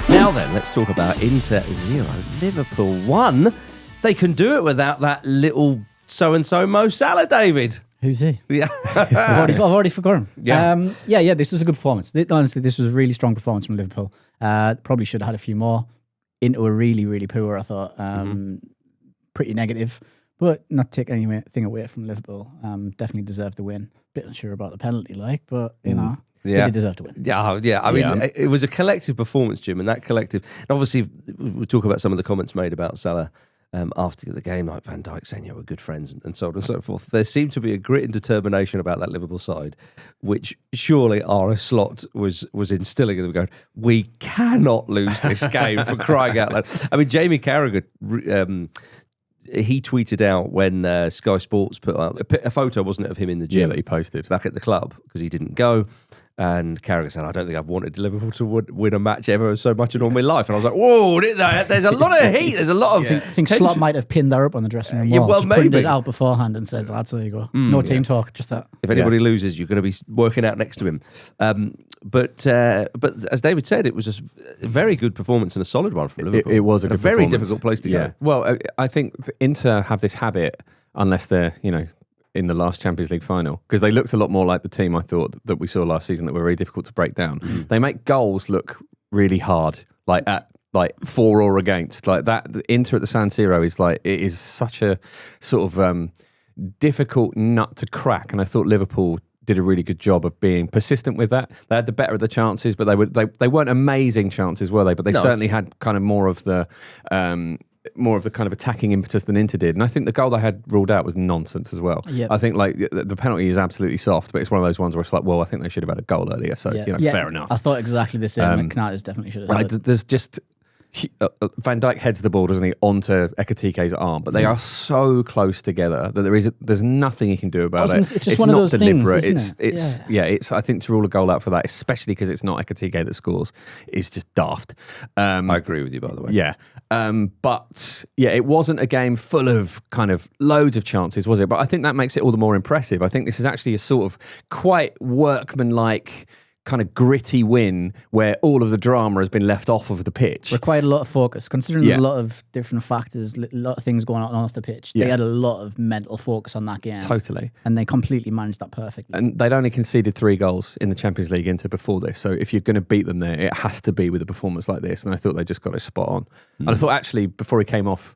Now then, let's talk about Inter 0, Liverpool 1. They can do it without that little so-and-so Mo Salah, David. Who's he? Yeah. I've already forgotten. Yeah. This was a good performance. Honestly, this was a really strong performance from Liverpool. Probably should have had a few more. Into a really, really poor, I thought. Pretty negative, but not take anything away from Liverpool. Definitely deserved the win. Bit unsure about the penalty, but, you know. Yeah. They deserve to win. Yeah. I mean, it was a collective performance, Jim, and that collective... And obviously, we'll talk about some of the comments made about Salah after the game, like Van Dijk saying, we're good friends and so on and so forth. There seemed to be a grit and determination about that Liverpool side, which surely Arne Slot was instilling in them, going, we cannot lose this game, for crying out loud. I mean, Jamie Carragher... he tweeted out when Sky Sports put out a photo, wasn't it, of him in the gym that he posted back at the club because he didn't go. And Carragher said, I don't think I've wanted Liverpool to win a match ever so much in all my life. And I was like, whoa, there's a lot of heat. There's a lot of... I think Slot might have pinned that up on the dressing room wall. Just maybe. printed it out beforehand and said, lads, there you go. No team talk, just that. If anybody loses, you're going to be working out next to him. But as David said, it was a very good performance and a solid one from Liverpool. It was a good very performance. difficult place to go. Well, I think Inter have this habit, unless they're, in the last Champions League final, because they looked a lot more like the team I thought that we saw last season that were very difficult to break down. They make goals look really hard, like for or against. Like that, the Inter at the San Siro is such a sort of difficult nut to crack, and I thought Liverpool did a really good job of being persistent with that. They had the better of the chances, but they weren't amazing chances, were they? But they certainly had kind of more of the kind of attacking impetus than Inter did. And I think the goal they had ruled out was nonsense as well. Yep. I think the penalty is absolutely soft, but it's one of those ones where it's like, well, I think they should have had a goal earlier. So, fair enough. I thought exactly the same. Knatters definitely should have. There's just... Van Dijk heads the ball, doesn't he, onto Ekitike's arm, but they are so close together that there's nothing he can do about it. It's just one of those deliberate. Things, isn't it? I think to rule a goal out for that, especially because it's not Ekitike that scores, is just daft. I agree with you, by the way. Yeah, but it wasn't a game full of kind of loads of chances, was it? But I think that makes it all the more impressive. I think this is actually a sort of quite workmanlike, kind of gritty win where all of the drama has been left off of the pitch. Required a lot of focus, considering there's a lot of different factors, a lot of things going on off the pitch. They had a lot of mental focus on that game. Totally. And they completely managed that perfectly. And they'd only conceded 3 goals in the Champions League Inter before this, so if you're going to beat them there, it has to be with a performance like this, and I thought they just got it spot on. And I thought actually, before he came off,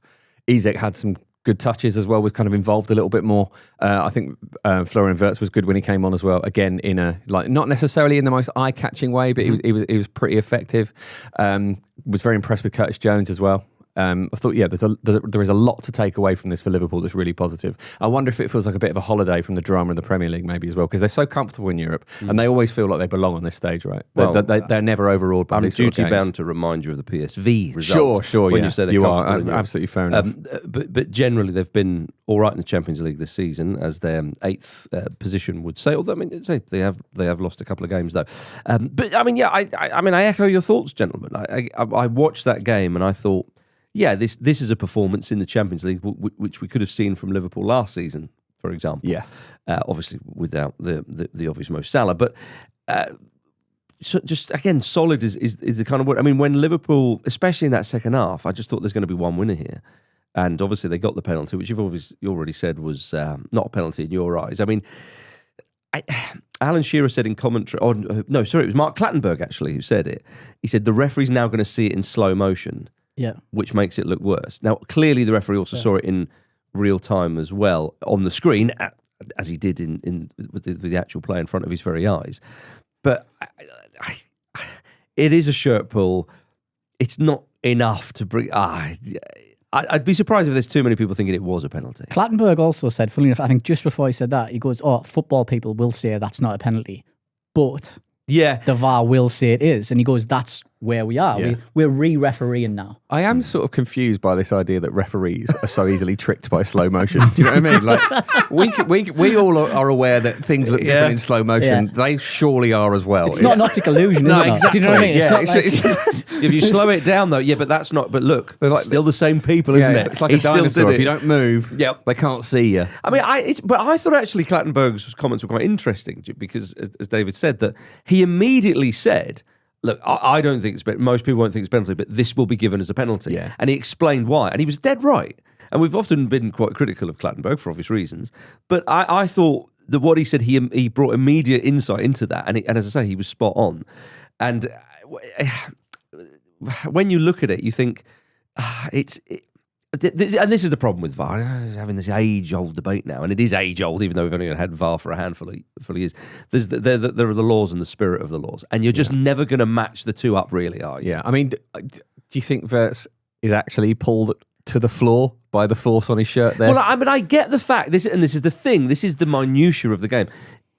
Isaac had some good touches as well, was kind of involved a little bit more. I think Florian Wirtz was good when he came on as well. Again, in a not necessarily in the most eye-catching way, but he was pretty effective. Was very impressed with Curtis Jones as well. I thought, there is a lot to take away from this for Liverpool that's really positive. I wonder if it feels like a bit of a holiday from the drama in the Premier League maybe as well, because they're so comfortable in Europe and they always feel like they belong on this stage, right? Well, they're never overawed by these sort of games. I'm duty-bound to remind you of the PSV result. Sure, when you say they're you comfortable are in Europe. absolutely fair enough. But generally, they've been all right in the Champions League this season, as their 8th position would say. Although, I mean, they have lost a couple of games though. But I mean, I echo your thoughts, gentlemen. I watched that game and I thought, this is a performance in the Champions League which we could have seen from Liverpool last season, for example. Yeah, obviously without the obvious Mo Salah, but so just again, solid is the kind of word. I mean, when Liverpool, especially in that second half, I just thought there's going to be one winner here, and obviously they got the penalty, which you already said was not a penalty in your eyes. I mean, Alan Shearer said in commentary, it was Mark Clattenburg actually who said it. He said the referee's now going to see it in slow motion. Yeah, which makes it look worse. Now, clearly, the referee also saw it in real time as well on the screen, as he did with the actual play in front of his very eyes. But it is a shirt pull. It's not enough to bring. I'd be surprised if there's too many people thinking it was a penalty. Clattenburg also said, funnily enough, I think just before he said that, he goes, football people will say that's not a penalty, but the VAR will say it is. And he goes, that's where we are. Yeah. We're re-refereeing now. I am sort of confused by this idea that referees are so easily tricked by slow motion. Do you know what I mean? Like we all are aware that things look different in slow motion. Yeah. They surely are as well. It's not an optic illusion, is it? Exactly. Do you know what I mean? If you slow it down though, but that's not. But look, they're still the same people, isn't it? It's like a dinosaur. If you don't move, they can't see you. I mean, but I thought actually Clattenburg's comments were quite interesting because, as David said, that he immediately said, look, I don't think most people won't think it's a penalty, but this will be given as a penalty. Yeah. And he explained why. And he was dead right. And we've often been quite critical of Clattenburg for obvious reasons. But I thought that what he said, he brought immediate insight into that. And as I say, he was spot on. And when you look at it, you think, and this is the problem with VAR, having this age-old debate now, and it is age-old, even though we've only had VAR for a handful of years. There are the laws and the spirit of the laws, and you're just never going to match the two up, really, are you? Yeah, I mean, do you think Wirtz is actually pulled to the floor by the force on his shirt there? Well, I get the fact, this is the thing, this is the minutiae of the game.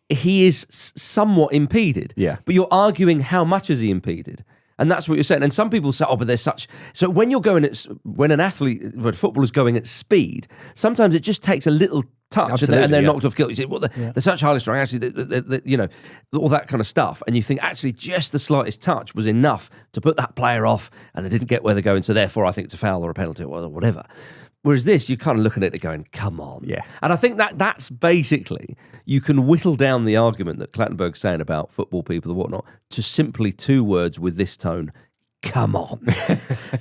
He is somewhat impeded, but you're arguing how much is he impeded? And that's what you're saying. And some people say, but there's such... So when when a footballer's going at speed, sometimes it just takes a little touch and they're knocked off kilt. You say, they're such highly strung, actually, all that kind of stuff. And you think, actually, just the slightest touch was enough to put that player off and they didn't get where they're going, so therefore I think it's a foul or a penalty or whatever. Whereas this, you're kind of looking at it going, come on. Yeah. And I think that's basically, you can whittle down the argument that Clattenburg's saying about football people and whatnot to simply 2 words with this tone: come on.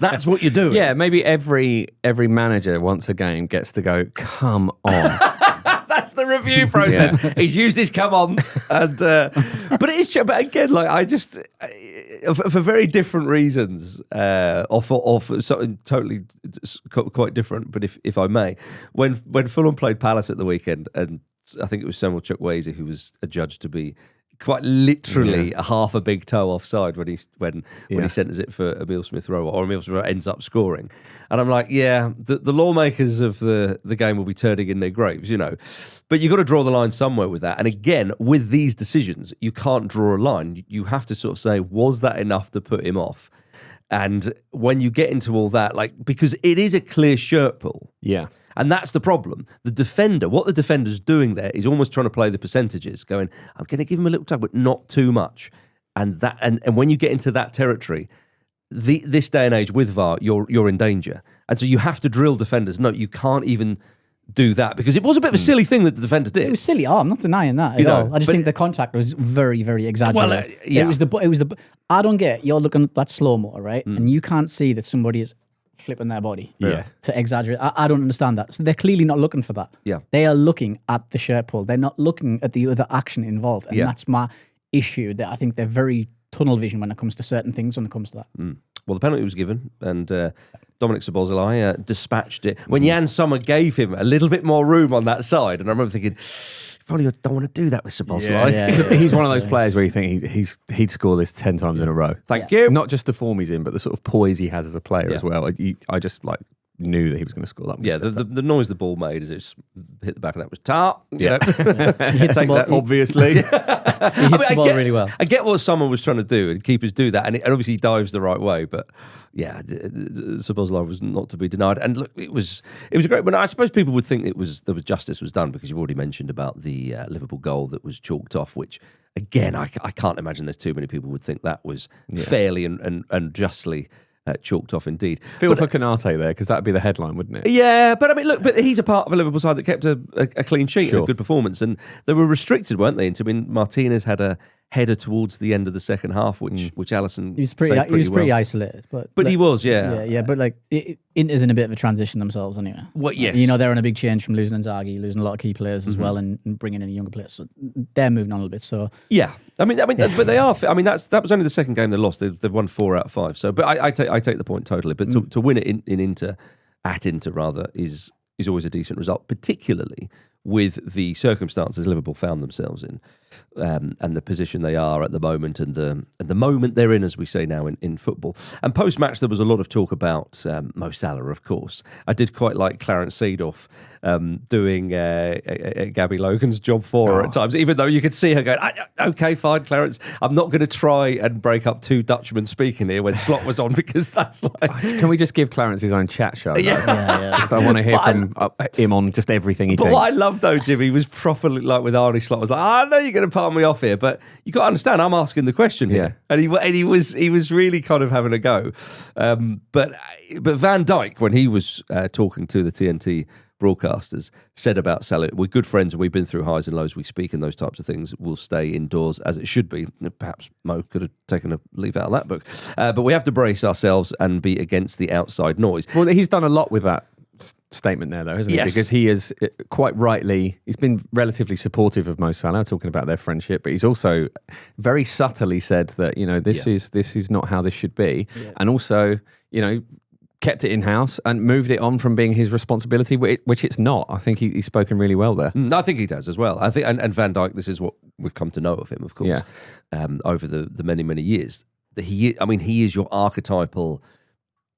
That's what you're doing. Yeah, maybe every manager once a game gets to go, come on. That's the review process. Yeah. He's used his come on. And, but it is true. But again, like, I just... for very different reasons, or for something totally quite different. But if I may, when Fulham played Palace at the weekend, and I think it was Samuel Chukwueze who was adjudged to be quite literally a half a big toe offside when he centres it for Emile Smith-Rowe, or Emile Smith-Rowe ends up scoring. And I'm like, the lawmakers of the game will be turning in their graves, But you've got to draw the line somewhere with that. And again, with these decisions, you can't draw a line. You have to sort of say, was that enough to put him off? And when you get into all that, because it is a clear shirt pull. Yeah. And that's the problem. What the defender's doing there is almost trying to play the percentages, going, I'm going to give him a little tug, but not too much. And when you get into that territory, this day and age with VAR, you're in danger. And so you have to drill defenders. No, you can't even do that, because it was a bit of a silly thing that the defender did. It was silly. I'm not denying that at all. I just think the contact was very, very exaggerated. It was the. I don't get. You're looking at that slow mo, right? And you can't see that somebody is flipping their body to exaggerate. I don't understand that. So they're clearly not looking for that. Yeah. They are looking at the shirt pull. They're not looking at the other action involved. And that's my issue, that I think they're very tunnel vision when it comes to certain things, when it comes to that. Well, the penalty was given, and Dominic Szoboszlai dispatched it. When Jan Sommer gave him a little bit more room on that side, and I remember thinking, probably don't want to do that with Szoboszlai. He's one of those players where you think he'd score this 10 times in a row. Thank you. Not just the form he's in, but the sort of poise he has as a player as well. I just knew that he was going to score that. Yeah, the noise the ball made as it hit the back of that was tart. He hits the ball, obviously. He hits the ball really well. I get what someone was trying to do, and keepers do that, and obviously he dives the right way, but Szoboszlai was not to be denied. And look, it was great. But I suppose people would think justice was done, because you've already mentioned about the Liverpool goal that was chalked off, which again I can't imagine there's too many people would think that was fairly and justly chalked off indeed. For Konate there, because that'd be the headline, wouldn't it? Yeah, but I mean, look, but he's a part of a Liverpool side that kept a clean sheet and a good performance, and they were restricted, weren't they? I mean, Martinez had a header towards the end of the second half, which Alisson he was pretty isolated, but he was, but Inter's in a bit of a transition themselves anyway. Well, yes, they're on a big change from losing Inzaghi, losing a lot of key players as well, and bringing in a younger players. So they're moving on a little bit. So I mean, but they are. I mean, that was only the second game they lost. They've won 4 out of 5. So, but I take the point totally. But to win it in Inter, at Inter rather, is always a decent result, particularly with the circumstances Liverpool found themselves in, and the position they are at the moment, and the moment they're in, as we say now in football. And post-match, there was a lot of talk about Mo Salah, of course. I did quite like Clarence Seedorf doing Gabby Logan's job for her at times, even though you could see her going, okay, fine, Clarence, I'm not going to try and break up 2 Dutchmen speaking here when Slot was on, because that's like... Can we just give Clarence his own chat show? Yeah. Just, I want to hear from him on just everything he thinks. But what I love, though, Jimmy, was properly like with Arnie Slot, was like, I know you're going to palm me off here, but you got to understand, I'm asking the question here. And he was really kind of having a go. But Van Dijk, when he was talking to the TNT broadcasters said about Salah. We're good friends and we've been through highs and lows. We speak in those types of things. We'll stay indoors as it should be. Perhaps Mo could have taken a leaf out of that book. But we have to brace ourselves and be against the outside noise. Well, he's done a lot with that statement there, though, hasn't he? Yes. Because he is quite rightly, he's been relatively supportive of Mo Salah, talking about their friendship, but he's also very subtly said that, this is not how this should be. Yeah. And also, kept it in-house and moved it on from being his responsibility, which it's not. I think he's spoken really well there. I think he does as well. I think, and Van Dijk, this is what we've come to know of him, of course, over the many, many years. He is your archetypal,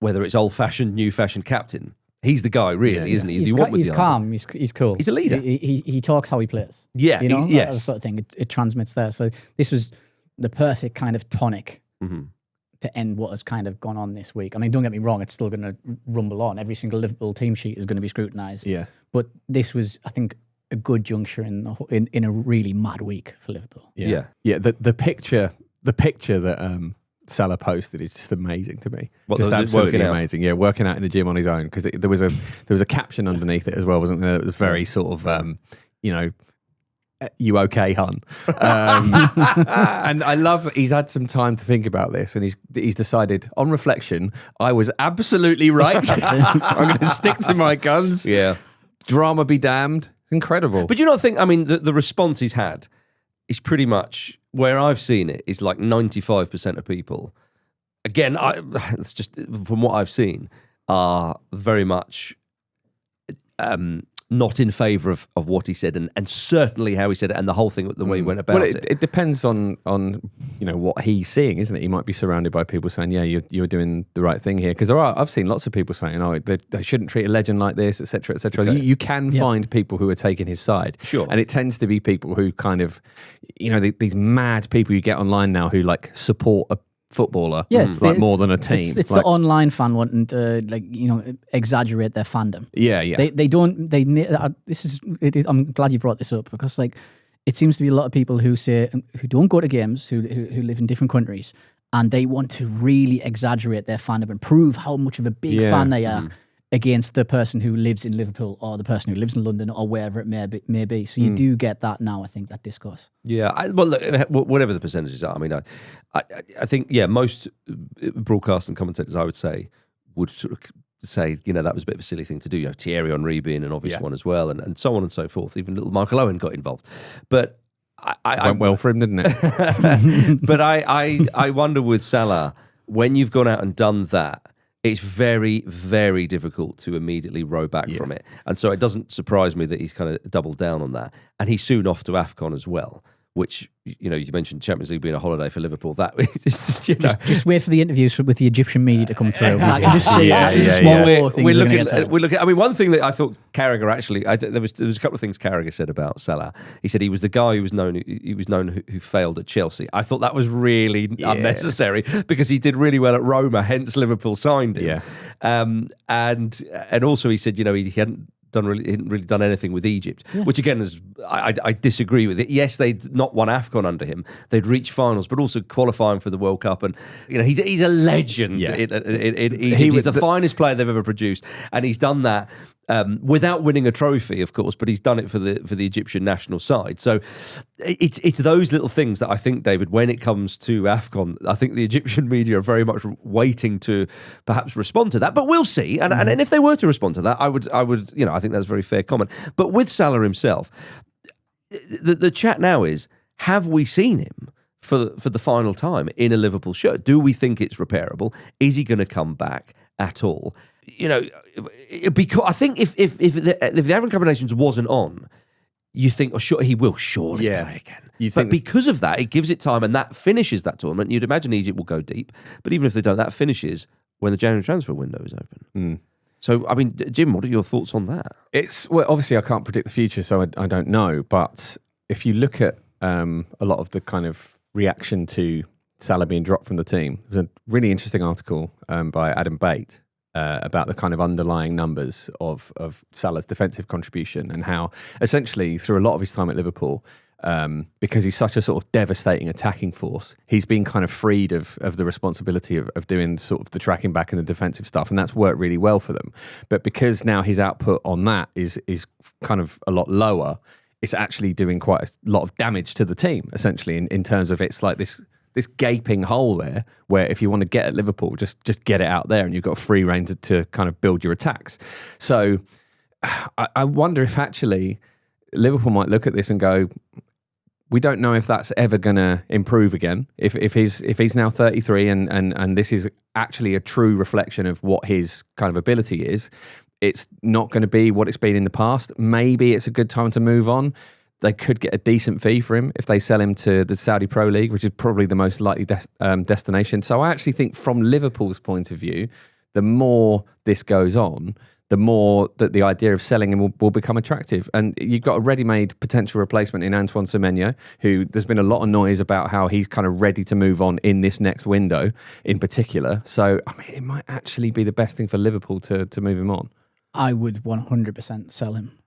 whether it's old-fashioned, new-fashioned captain. He's the guy, really, isn't he? He's calm. He's cool. He's a leader. He talks how he plays. Yeah, that sort of thing. It transmits there. So this was the perfect kind of tonic to end what has kind of gone on this week. I mean, don't get me wrong; it's still going to rumble on. Every single Liverpool team sheet is going to be scrutinised. Yeah, but this was, I think, a good juncture in a really mad week for Liverpool. Yeah. The picture that Salah posted is just amazing to me. Just absolutely amazing. Yeah, working out in the gym on his own, because there was a caption underneath it as well, wasn't there? It was very sort of you okay, hun? And I love he's had some time to think about this, and he's decided on reflection, I was absolutely right. I'm going to stick to my guns. Yeah, drama be damned. Incredible. But you not think? I mean, the response he's had is pretty much where I've seen it is like 95% of people. Again, it's just from what I've seen, are very much not in favour of what he said, and certainly how he said it, and the whole thing, the way he went about it. It depends on what he's seeing, isn't it? He might be surrounded by people saying, "Yeah, you're doing the right thing here." Because I've seen lots of people saying, "Oh, they shouldn't treat a legend like this," etc., etc. Okay. You can find people who are taking his side, sure, and it tends to be people who kind of, these mad people you get online now who like support a footballer, more than a team. It's the online fan wanting to exaggerate their fandom. Yeah. I'm glad you brought this up, because it seems to be a lot of people who don't go to games, who live in different countries, and they want to really exaggerate their fandom and prove how much of a big fan they are against the person who lives in Liverpool or the person who lives in London or wherever it may be. So you do get that now, I think, that discourse. Yeah, look, whatever the percentages are, I mean, I think, most broadcast and commentators, I would say, would sort of say, that was a bit of a silly thing to do. Thierry Henry being an obvious one as well, and so on and so forth. Even little Michael Owen got involved. But it went well for him, didn't it? But I wonder with Salah, when you've gone out and done that, it's very, very difficult to immediately row back from it. And so it doesn't surprise me that he's kind of doubled down on that. And he's soon off to AFCON as well, which, you mentioned Champions League being a holiday for Liverpool. That is just wait for the interviews with the Egyptian media to come through. I can just see We're looking. I mean, one thing that I thought Carragher actually, there was a couple of things Carragher said about Salah. He said he was the guy who was known who failed at Chelsea. I thought that was really unnecessary, because he did really well at Roma, hence Liverpool signed him. Yeah. And also he said, he hadn't really done anything with Egypt, which again is I disagree with it. Yes, they'd not won AFCON under him; they'd reached finals, but also qualifying for the World Cup. And he's a legend in Egypt. He's the finest player they've ever produced, and he's done that without winning a trophy, of course. But he's done it for the Egyptian national side. So it's those little things that I think, David, when it comes to AFCON, I think the Egyptian media are very much waiting to perhaps respond to that. But we'll see. And if they were to respond to that, I would I think that's a very fair comment. But with Salah himself, the chat now is, have we seen him for the final time in a Liverpool shirt? Do we think it's repairable? Is he going to come back at all? Because I think if the African Cup of Nations wasn't on, you think, oh, sure, he will surely play again. But because of that, it gives it time, and that finishes that tournament. You'd imagine Egypt will go deep, but even if they don't, that finishes when the January transfer window is open. So, I mean, Jim, what are your thoughts on that? Obviously I can't predict the future, so I don't know. But if you look at a lot of the kind of reaction to Salah being dropped from the team, there's a really interesting article by Adam Bate about the kind of underlying numbers of Salah's defensive contribution, and how essentially through a lot of his time at Liverpool, because he's such a sort of devastating attacking force. He's been kind of freed of the responsibility of doing sort of the tracking back and the defensive stuff, and that's worked really well for them. But because now his output on that is kind of a lot lower, it's actually doing quite a lot of damage to the team, essentially, in terms of it's like this gaping hole there where if you want to get at Liverpool, just get it out there and you've got free rein to kind of build your attacks. So I wonder if actually Liverpool might look at this and go, we don't know if that's ever going to improve again. If he's now 33 and this is actually a true reflection of what his kind of ability is, it's not going to be what it's been in the past. Maybe it's a good time to move on. They could get a decent fee for him if they sell him to the Saudi Pro League, which is probably the most likely destination. So I actually think from Liverpool's point of view, the more this goes on, the more that the idea of selling him will become attractive. And you've got a ready-made potential replacement in Antoine Semenyo, who there's been a lot of noise about how he's kind of ready to move on in this next window in particular. So, I mean, it might actually be the best thing for Liverpool to move him on. I would 100% sell him.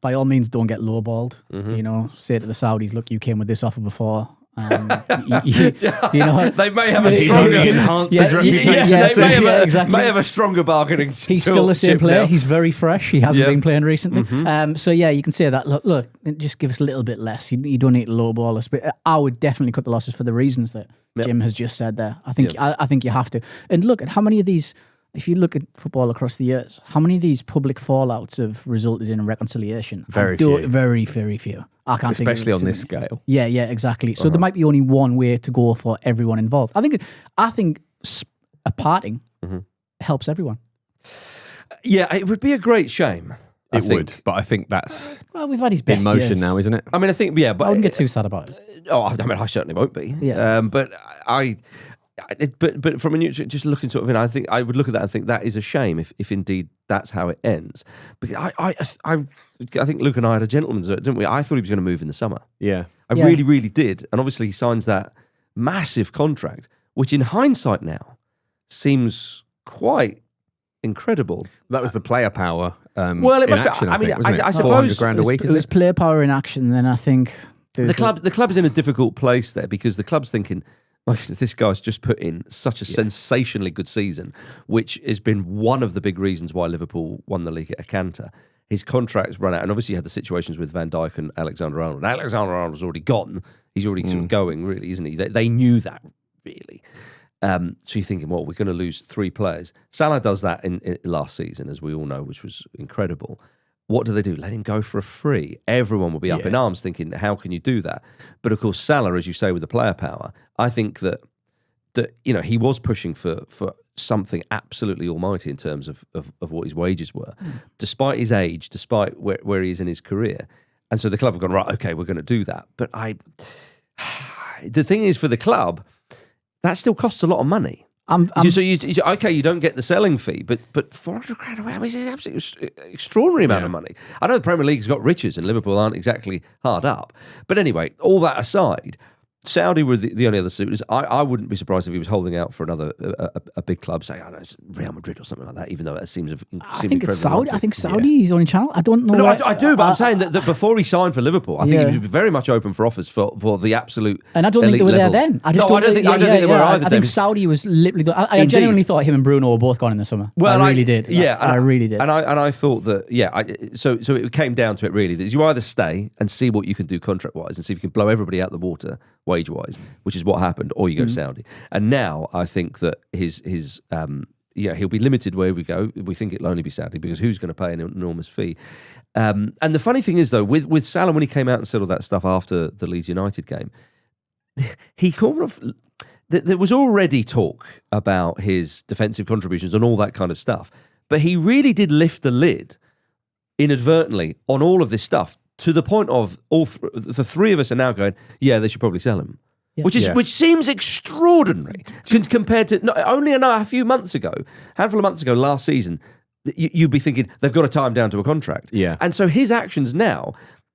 By all means, don't get lowballed. Mm-hmm. You know, say to the Saudis, look, you came with this offer before. You know, they may have a stronger enhanced his reputation. May have a stronger bargaining. He's still the same player. Now. He's very fresh. He hasn't been playing recently. Mm-hmm. So yeah, you can say that. Look, just give us a little bit less. You don't need to lowball us. But I would definitely cut the losses for the reasons that Jim has just said there. I think I think you have to. And look at how many of these. If you look at football across the years, how many of these public fallouts have resulted in a reconciliation? Very few. Very, very few. I can't think of especially it on too this many. scale. Yeah, exactly. So there might be only one way to go for everyone involved. I think a parting helps everyone. Yeah, it would be a great shame. I think. Would, but I think that's Well, we've had his best in motion years. now, isn't it? I mean, I think but I wouldn't get too sad about it. Oh, I mean, I certainly won't be. Yeah. But but from a neutral, just looking sort of, I think I would look at that and think that is a shame if indeed that's how it ends. Because I think Luke and I had a gentleman's, didn't we? I thought he was going to move in the summer. Yeah. I really, really did. And obviously he signs that massive contract, which in hindsight now seems quite incredible. That was the player power. Well, it must be. Action, I mean, think, I suppose suppose £400 a week. It was player power in action. Then I think the club is in a difficult place there because the club's thinking, like, this guy's just put in such a sensationally good season, which has been one of the big reasons why Liverpool won the league at a canter. His contract's run out, and obviously you had the situations with Van Dijk and Alexander-Arnold. Alexander-Arnold's already gone. He's already sort of going, really, isn't he? They knew that, really. So you're thinking, well, we're going to lose 3 players. Salah does that in last season, as we all know, which was incredible. What do? Let him go for a free. Everyone will be up in arms thinking, how can you do that? But of course, Salah, as you say, with the player power, I think that he was pushing for something absolutely almighty in terms of what his wages were, despite his age, despite where he is in his career. And so the club have gone, right, okay, we're going to do that. But the thing is, for the club, that still costs a lot of money. You don't get the selling fee, but £400,000 is an absolutely extraordinary amount of money. I know the Premier League's got riches and Liverpool aren't exactly hard up. But anyway, all that aside, Saudi were the only other suitors. I wouldn't be surprised if he was holding out for another a big club, say, I don't know, it's Real Madrid or something like that, even though that seems I think it's Saudi. I think Saudi is on channel. I don't know. No, I do, but I'm saying that before he signed for Liverpool, I think he was very much open for offers for the absolute. And I don't think they were there then. I don't think they were either. I think Saudi was literally. I genuinely thought him and Bruno were both gone in the summer. Well, I really did. Yeah, I really did. And I thought that so it came down to it really that you either stay and see what you can do contract wise and see if you can blow everybody out the water wage wise, which is what happened, or you go Saudi. And now I think that his he'll be limited where we go. We think it'll only be Saudi because who's going to pay an enormous fee? And the funny thing is though, with Salah, when he came out and said all that stuff after the Leeds United game, he kind of there was already talk about his defensive contributions and all that kind of stuff, but he really did lift the lid inadvertently on all of this stuff. To the point of the 3 of us are now going, yeah, they should probably sell him. Yeah. Which seems extraordinary compared to only a few months ago, handful of months ago, last season, you'd be thinking they've got to tie him down to a contract. Yeah. And so his actions now,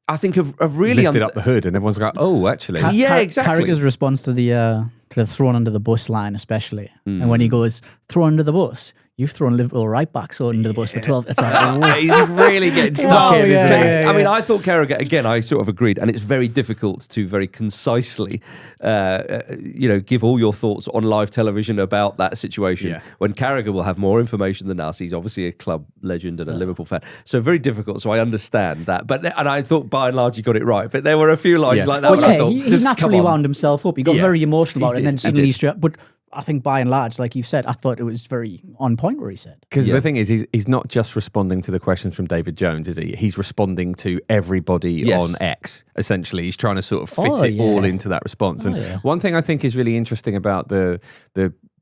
I think, have really lifted up the hood, and everyone's going, oh, actually. Exactly. Carragher's response to the thrown under the bus line, especially. And when he goes, thrown under the bus, you've thrown Liverpool right back so under the bus for 12. It's like, He's really getting stuck in, isn't he? I mean, I thought Carragher, again, I sort of agreed, and it's very difficult to very concisely, give all your thoughts on live television about that situation when Carragher will have more information than us. He's obviously a club legend and a Liverpool fan. So very difficult, so I understand that. And I thought by and large he got it right, but there were a few lines like that. Well, I thought, he naturally wound himself up. He got very emotional about it, and then suddenly but I think by and large, like you've said, I thought it was very on point where he said. Because the thing is, he's not just responding to the questions from David Jones, is he? He's responding to everybody on X, essentially. He's trying to sort of fit it all into that response. And one thing I think is really interesting about the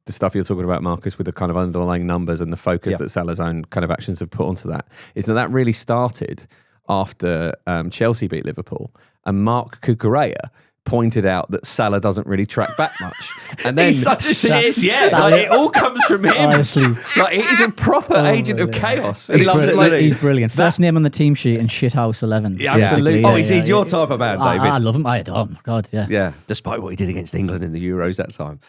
stuff you're talking about, Marcus, with the kind of underlying numbers and the focus that Salah's own kind of actions have put onto that, is that really started after Chelsea beat Liverpool. And Mark Cucurella pointed out that Salah doesn't really track back much. And then he's such a shit. It all comes from him. Honestly. Like, he's a proper agent of chaos. And he's brilliant. First name on the team sheet and Shithouse 11. Yeah, absolutely. He's your type of man, David. I love him. I adore him. God, yeah. Yeah, despite what he did against England in the Euros that time.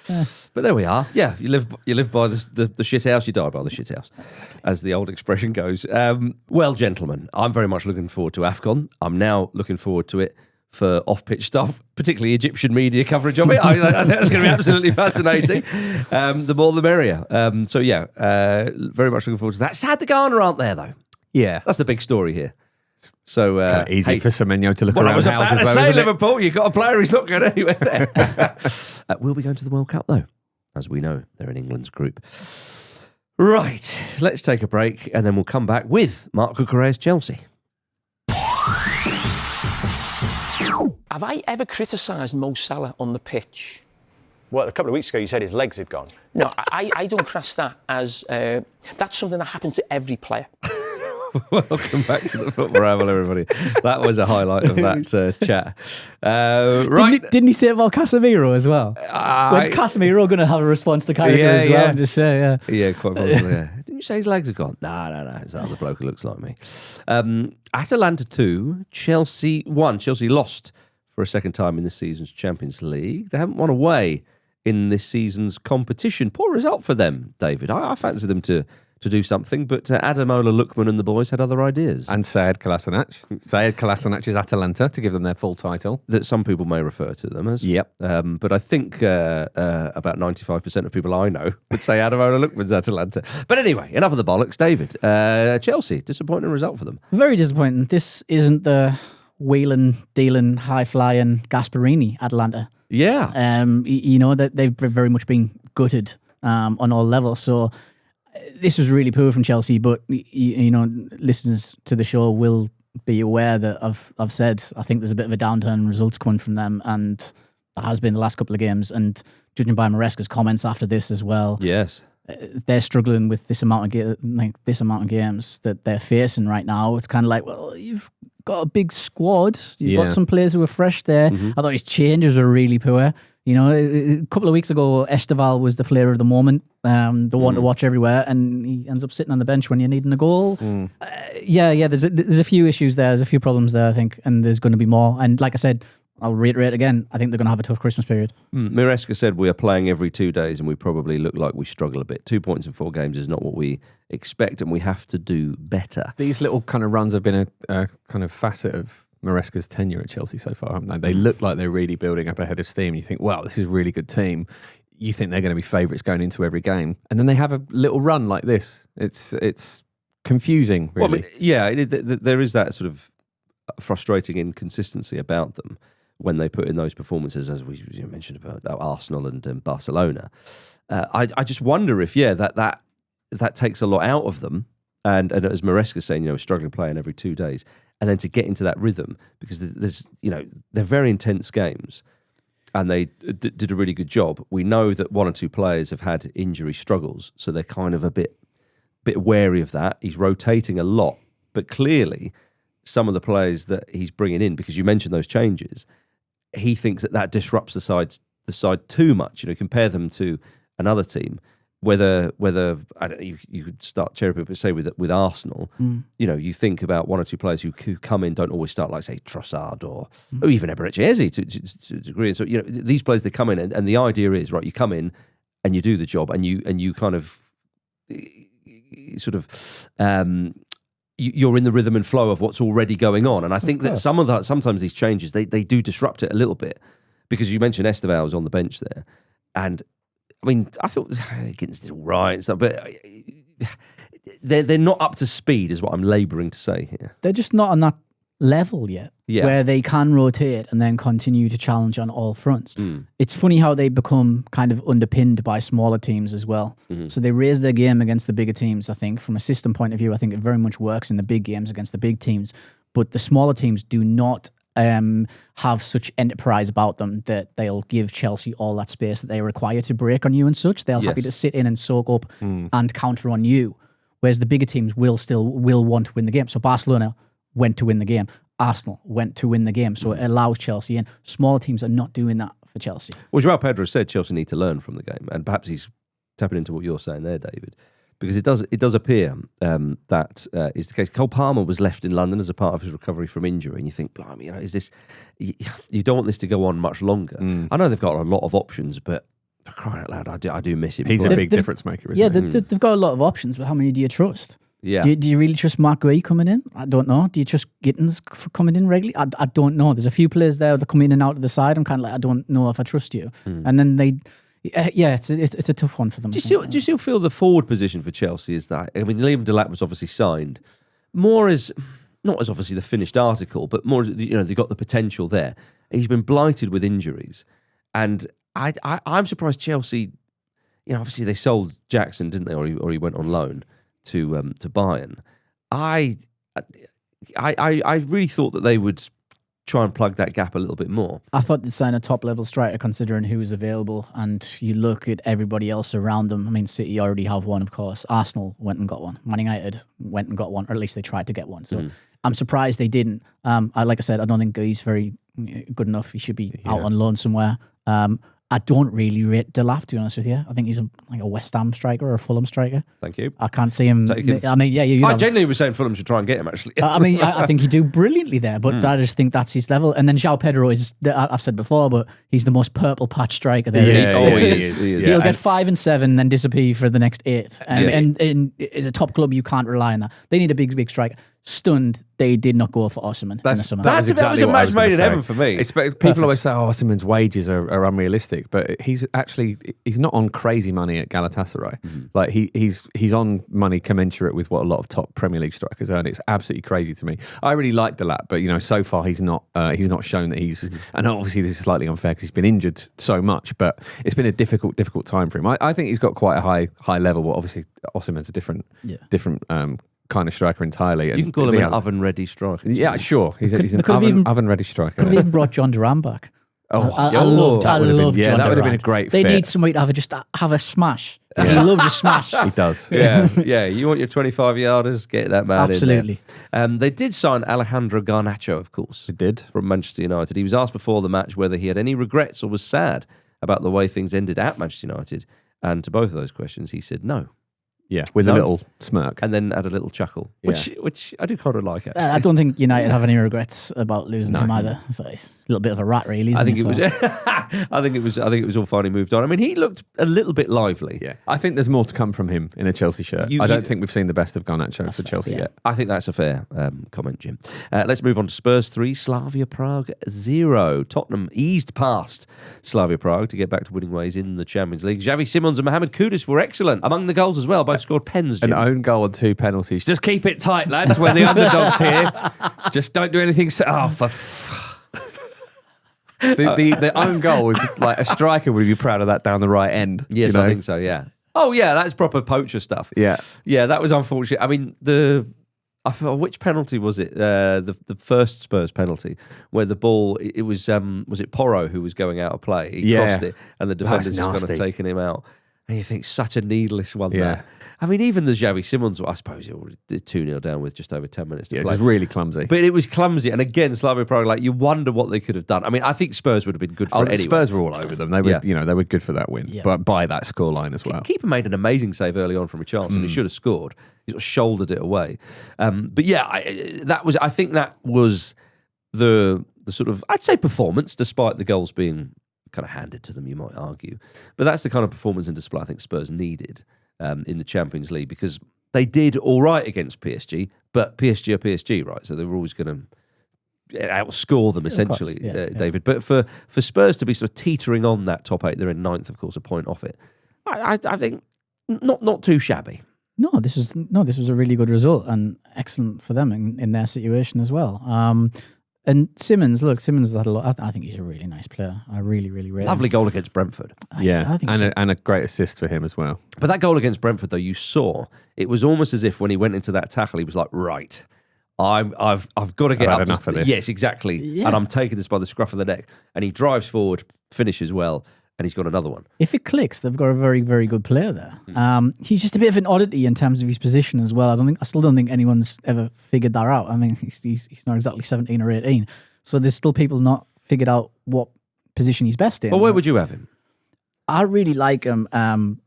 But there we are. Yeah, you live by the shit house, you die by the shit house, as the old expression goes. Well, gentlemen, I'm very much looking forward to AFCON. I'm now looking forward to it for off-pitch stuff, particularly Egyptian media coverage of it. I think that's going to be absolutely fascinating. The more the merrier. Very much looking forward to that. Sad the Ghana aren't there, though. Yeah. That's the big story here. So easy for Semenyo to look around. I was about houses, to say, Liverpool, you've got a player who's not going anywhere there. Will be going to the World Cup, though. As we know, they're in England's group. Right, let's take a break, and then we'll come back with Mark Cucurella's Chelsea. Have I ever criticised Mo Salah on the pitch? Well, a couple of weeks ago you said his legs had gone. No, I don't class that as... that's something that happens to every player. Welcome back to the Football Ramble, everybody. That was a highlight of that chat. Right. Didn't he say about Casemiro as well? When's Casemiro going to have a response to Carragher as well? Just say, yeah, quite probably. Yeah. Didn't you say his legs are gone? No. It's that other bloke who looks like me. Atalanta 2, Chelsea 1. Chelsea lost for a second time in this season's Champions League. They haven't won away in this season's competition. Poor result for them, David. I fancy them to do something, but Ademola Lookman and the boys had other ideas. And Sead Kolasinac. Sead Kolasinac's Atalanta, to give them their full title. That some people may refer to them as. Yep. But I think about 95% of people I know would say Ademola Lookman's Atalanta. But anyway, enough of the bollocks. David, Chelsea, disappointing result for them. Very disappointing. This isn't the wheeling, dealing, high-flying Gasparini Atalanta. Yeah. That they've very much been gutted on all levels. So this was really poor from Chelsea, but listeners to the show will be aware that I've said I think there's a bit of a downturn in results coming from them, and there has been the last couple of games. And judging by Maresca's comments after this as well, yes, they're struggling with this amount of games that they're facing right now. It's kind of like, well, you've got a big squad, you've got some players who are fresh there. I thought his changes were really poor. A couple of weeks ago, Esteval was the flavour of the moment, the one to watch everywhere, and he ends up sitting on the bench when you're needing a goal. There's a few issues there, there's a few problems there, I think, and there's going to be more. And like I said, I'll reiterate again, I think they're going to have a tough Christmas period. Maresca said we are playing every 2 days and we probably look like we struggle a bit. 2 points in 4 games is not what we expect, and we have to do better. These little kind of runs have been a kind of facet of Maresca's tenure at Chelsea so far, haven't they? They look like they're really building up a head of steam. You think, wow, this is a really good team. You think they're going to be favourites going into every game. And then they have a little run like this. It's confusing, really. Well, there is that sort of frustrating inconsistency about them when they put in those performances, as we mentioned about Arsenal and Barcelona. I just wonder if, that takes a lot out of them. And as Maresca saying, struggling playing every 2 days. And then to get into that rhythm, because there's, they're very intense games, and they did a really good job. We know that 1 or 2 players have had injury struggles, so they're kind of a bit wary of that. He's rotating a lot, but clearly some of the players that he's bringing in, because you mentioned those changes, he thinks that disrupts the side too much. Compare them to another team. Whether I don't know, you could start cherry picking, but say with Arsenal, you think about 1 or 2 players who come in, don't always start like, say, Trossard or even Eberechi to a degree. And so these players, they come in, and the idea is, right, you come in and you do the job, and you kind of sort of you're in the rhythm and flow of what's already going on. And I think that sometimes these changes they do disrupt it a little bit, because you mentioned Estevao was on the bench there, and I mean I thought Gittins did all right and stuff, but they're not up to speed, is what I'm labouring to say here. They're just not on that level yet, where they can rotate and then continue to challenge on all fronts. It's funny how they become kind of underpinned by smaller teams as well. So they raise their game against the bigger teams. I think from a system point of view, I think it very much works in the big games against the big teams, but the smaller teams do not have such enterprise about them that they'll give Chelsea all that space that they require to break on you and such. They're happy to sit in and soak up and counter on you, whereas the bigger teams will want to win the game. So Barcelona went to win the game. Arsenal went to win the game. So it allows Chelsea in. Smaller teams are not doing that for Chelsea. Well, João Pedro said Chelsea need to learn from the game, and perhaps he's tapping into what you're saying there, David, because it does appear that is the case. Cole Palmer was left in London as a part of his recovery from injury, and you think, blimey, is this? You don't want this to go on much longer. I know they've got a lot of options, but for crying out loud, I do miss him. He's a big difference maker, isn't he? They've got a lot of options, but how many do you trust? Yeah. Do you really trust Mark Gui coming in? I don't know. Do you trust Gittins for coming in regularly? I don't know. There's a few players there that come in and out of the side. I'm kind of like, I don't know if I trust you. And then it's a tough one for them. Do you still feel the forward position for Chelsea is that? I mean, Liam Delap was obviously signed more as, not as obviously the finished article, but more, they've got the potential there. He's been blighted with injuries. And I'm surprised Chelsea, obviously they sold Jackson, didn't they? Or he went on loan to Bayern. I really thought that they would try and plug that gap a little bit more. I thought they'd sign a top-level striker considering who was available, and you look at everybody else around them. I mean, City already have one, of course. Arsenal went and got one. Man United went and got one, or at least they tried to get one. So I'm surprised they didn't. Like I said, I don't think he's very good enough. He should be out on loan somewhere. I don't really rate Delap, to be honest with you. I think he's like a West Ham striker or a Fulham striker. Thank you. I can't see him. I mean, I genuinely was saying Fulham should try and get him, actually. I think he'd do brilliantly there, but I just think that's his level. And then João Pedro is, I've said before, but he's the most purple patch striker there is. He is. He'll get 5 and 7, then disappear for the next 8. And as a top club, you can't rely on that. They need a big striker. Stunned they did not go for Osimhen in the summer. That was a match made in heaven for me. People always say, Osimhen's wages are unrealistic, but he's not on crazy money at Galatasaray. Like he's on money commensurate with what a lot of top Premier League strikers earn. It's absolutely crazy to me. I really like Delap, but so far he's not shown that he's. And obviously this is slightly unfair because he's been injured so much, but it's been a difficult time for him. I think he's got quite a high level. But obviously Osimhen's a different kind of striker entirely. You can call him an oven-ready striker. Yeah, sure. He's an oven-ready striker. Could have even brought John Duran back. I love John That would have been a great fit. They need somebody to have a smash. He loves a smash. He does. Yeah. You want your 25-yarders? Get that man Absolutely. in there. They did sign Alejandro Garnacho, of course. They did. From Manchester United. He was asked before the match whether he had any regrets or was sad about the way things ended at Manchester United. And to both of those questions, he said no. Yeah, with a little smirk. And then had a little chuckle, which I do kind of like, actually. I don't think United have any regrets about losing him either. So it's a little bit of a rat, really, isn't I think it was all fine. He moved on. I mean, he looked a little bit lively. Yeah. I think there's more to come from him in a Chelsea shirt. I don't think we've seen the best of Garnacho for Chelsea yet. I think that's a fair comment, Jim. Let's move on to Spurs 3, Slavia Prague 0. Tottenham eased past Slavia Prague to get back to winning ways in the Champions League. Xavi Simons and Mohamed Kudus were excellent among the goals as well. Both scored pens, Jim. An own goal and 2 penalties. Just keep it tight, lads. We're the underdogs here. Just don't do anything. The own goal was like a striker would be proud of that down the right end. Yes, I think so, yeah. Oh, yeah, that's proper poacher stuff. Yeah. Yeah, that was unfortunate. I mean, I forgot which penalty was it? The first Spurs penalty where the ball, it was it Porro who was going out of play? He crossed it and the defender's just kind of taken him out. And you think, such a needless one there. I mean, even the Xavi Simons, I suppose it was 2-0 down with just over 10 minutes to play. It was really clumsy. But it was clumsy. And again, Slavia Prague, you wonder what they could have done. I mean, I think Spurs would have been good for it anyway. Spurs were all over them. They were, they were good for that win, but by that scoreline as well. Keeper made an amazing save early on from a chance, and he should have scored. He sort of shouldered it away. But yeah, I think that was the sort of, I'd say, performance, despite the goals being kind of handed to them, you might argue. But that's the kind of performance and display I think Spurs needed in the Champions League, because they did all right against PSG, but PSG are PSG, right? So they were always going to outscore them, essentially, David. But for Spurs to be sort of teetering on that top 8, they're in 9th, of course, a point off it. I think not too shabby. No, this was a really good result and excellent for them in their situation as well. And Simmons has had a lot. I think he's a really nice player. I really, really rate him. Lovely goal against Brentford. I think and a great assist for him as well. But that goal against Brentford, though, you saw, it was almost as if when he went into that tackle, he was like, right, I've got to get up. Enough of this. Yes, exactly. Yeah. And I'm taking this by the scruff of the neck. And he drives forward, finishes well, and he's got another one. If it clicks, they've got a very, very good player there. He's just a bit of an oddity in terms of his position as well. I still don't think anyone's ever figured that out. I mean, he's not exactly 17 or 18. So there's still people not figured out what position he's best in. Well, where would you have him? I really like him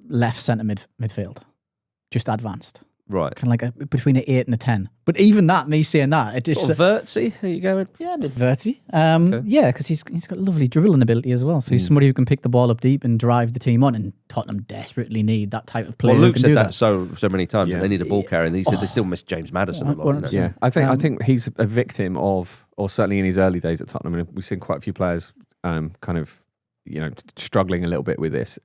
left centre midfield, just advanced. Right. Kind of like between an 8 and a 10. But even that, me saying that, it's sort of Vertsy, are you going? Yeah, a bit Vertsy. Yeah, because he's got lovely dribbling ability as well. So he's somebody who can pick the ball up deep and drive the team on. And Tottenham desperately need that type of player. Well, Luke who can said do that so many times. Yeah. That they need a ball carrier, and he said they still miss James Maddison a lot. Yeah, I think he's a victim of, or certainly in his early days at Tottenham, and we've seen quite a few players kind of, struggling a little bit with this.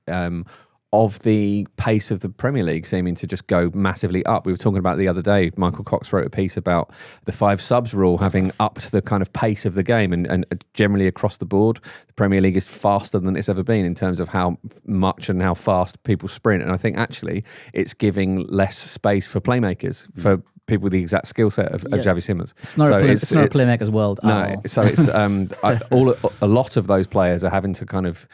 Of the pace of the Premier League seeming to just go massively up. We were talking about the other day, Michael Cox wrote a piece about the 5 subs rule having upped the kind of pace of the game, and generally across the board, the Premier League is faster than it's ever been in terms of how much and how fast people sprint. And I think actually it's giving less space for playmakers, for people with the exact skill set of Xavi Simons. It's not a playmaker's world at all. So it's a lot of those players are having to kind of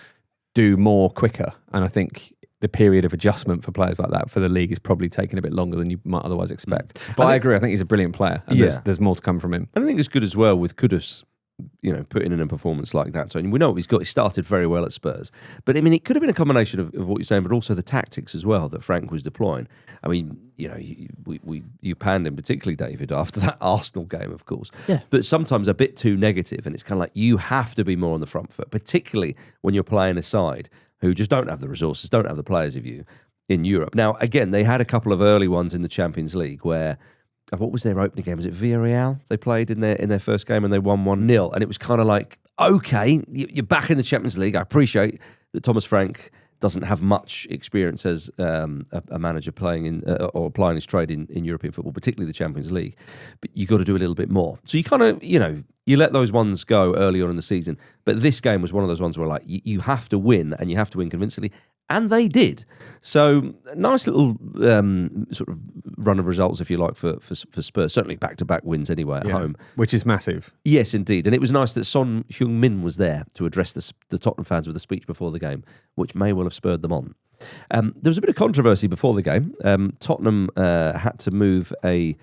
do more quicker, and I think the period of adjustment for players like that for the league is probably taking a bit longer than you might otherwise expect. But I agree. I think he's a brilliant player, and there's more to come from him. And I think it's good as well with Kudus, putting in a performance like that. So we know he started very well at Spurs. But I mean, it could have been a combination of what you're saying, but also the tactics as well that Frank was deploying. I mean, you panned him particularly, David, after that Arsenal game, of course. Yeah. But sometimes a bit too negative, and it's kind of like you have to be more on the front foot, particularly when you're playing a side who just don't have the resources, don't have the players of you in Europe. Now, again, they had a couple of early ones in the Champions League where, what was their opening game? Was it Villarreal? They played in their first game and they won 1-0. And it was kind of like, okay, you're back in the Champions League. I appreciate that Thomas Frank doesn't have much experience as a manager playing in or applying his trade in European football, particularly the Champions League. But you got to do a little bit more. So you kind of, you let those ones go early on in the season. But this game was one of those ones where you have to win, and you have to win convincingly. And they did. So nice little sort of run of results, if you like, for Spurs. Certainly back-to-back wins anyway at home. Which is massive. Yes, indeed. And it was nice that Son Heung-min was there to address the Tottenham fans with a speech before the game, which may well have spurred them on. There was a bit of controversy before the game. Tottenham had to move a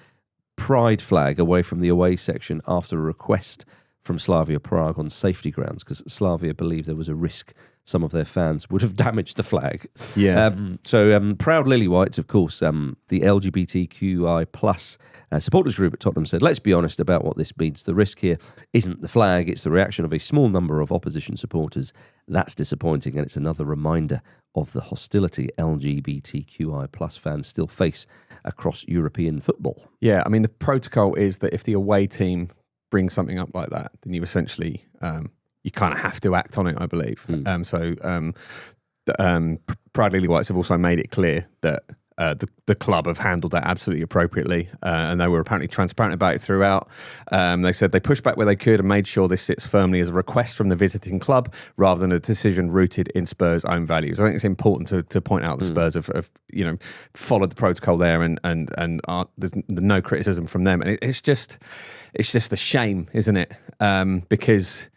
pride flag away from the away section after a request from Slavia Prague on safety grounds, because Slavia believed there was a risk some of their fans would have damaged the flag. Yeah. So proud Lily Whites, of course, the LGBTQI plus supporters group at Tottenham said, let's be honest about what this means. The risk here isn't the flag, it's the reaction of a small number of opposition supporters. That's disappointing, and it's another reminder of the hostility LGBTQI plus fans still face across European football. Yeah, I mean, the protocol is that if the away team brings something up like that, then you essentially you kind of have to act on it, I believe. Pride Lily Whites have also made it clear that the club have handled that absolutely appropriately, and they were apparently transparent about it throughout. They said they pushed back where they could and made sure this sits firmly as a request from the visiting club rather than a decision rooted in Spurs' own values. I think it's important to point out the Spurs have followed the protocol there, and there's no criticism from them. And it's just a shame, isn't it? Because